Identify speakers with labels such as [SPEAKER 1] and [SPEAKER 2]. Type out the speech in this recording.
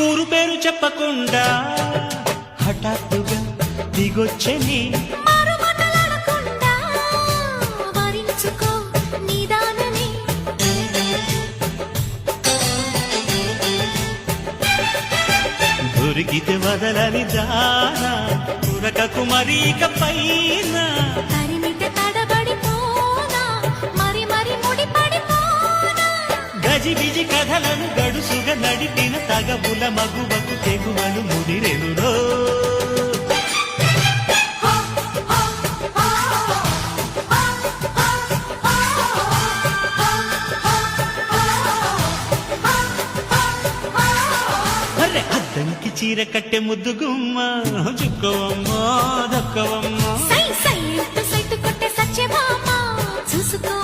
[SPEAKER 1] ఊరు పేరు చెప్పకుండా హఠాత్తుగా దిగొచ్చని దొరికితే వదలని దానా ఉరకకు మరీక పైన గజిబిజి కథలను గడుసుగా నడిపిన తగబుల మగువకు తెగువలు ముదిరెనురో అద్దంకి చీర కట్టె ముద్దు గుమ్మ చుక్కవమ్మో దక్కవమ్మో
[SPEAKER 2] సై సై కొట్టే సత్యభామ చూసుకో